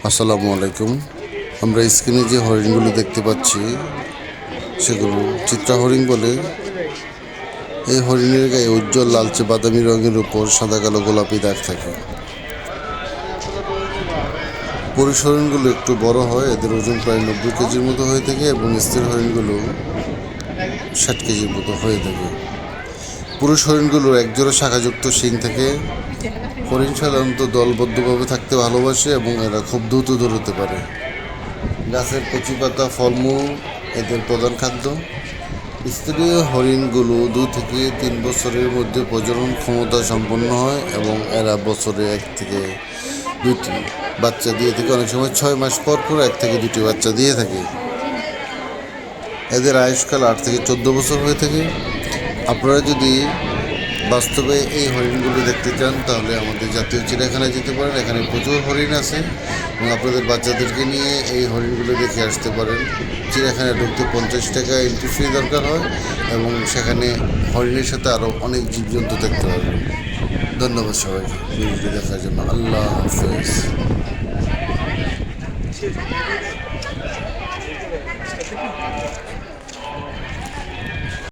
আসসালামু আলাইকুম। আমরা স্ক্রিনে যে হরিণগুলো দেখতে পাচ্ছি সেগুলো চিত্রা হরিণ বলে। এই হরিণের গায়ে উজ্জ্বল লালচে বাদামি রঙের উপর সাদা কালো গোলাপি দাগ থাকে। পুরুষ হরিণগুলো একটু বড় হয়, এদের ওজন প্রায় 90 কেজির মতো হয়ে থাকে এবং স্ত্রী হরিণগুলো 60 কেজির মতো হয়ে থাকে। পুরুষ হরিণগুলোর একজোড়া শাখাযুক্ত শিং থাকে। হরিণ সাধারণত দলবদ্ধভাবে থাকতে ভালোবাসে এবং এরা খুব দ্রুত দৌড়তে পারে। গাছের কচি পাতা, ফলমূল এদের প্রধান খাদ্য। স্ত্রী হরিণগুলো 2 থেকে 3 বছরের মধ্যে প্রজনন ক্ষমতা সম্পন্ন হয় এবং এরা বছরে 1 থেকে 2টি বাচ্চা দিয়ে থাকে। অনেক সময় 6 মাস পর পর 1 থেকে 2টি বাচ্চা দিয়ে থাকে। এদের আয়ুষ্কাল 8 থেকে 14 বছর হয়ে থাকে। আপনারা যদি বাস্তবে এই হরিণগুলো দেখতে চান তাহলে আমাদের জাতীয় চিড়িয়াখানায় যেতে পারেন। এখানে প্রচুর হরিণ আছে এবং আপনাদের বাচ্চাদেরকে নিয়ে এই হরিণগুলো দেখে আসতে পারেন। চিড়িয়াখানায় ঢুকতে 50 টাকা এন্ট্রি ফি দরকার হয় এবং সেখানে হরিণের সাথে আরও অনেক জীবজন্তু দেখতে পারবেন। ধন্যবাদ সবাইকে ভিডিওটি দেখার জন্য। আল্লাহ হাফেজ।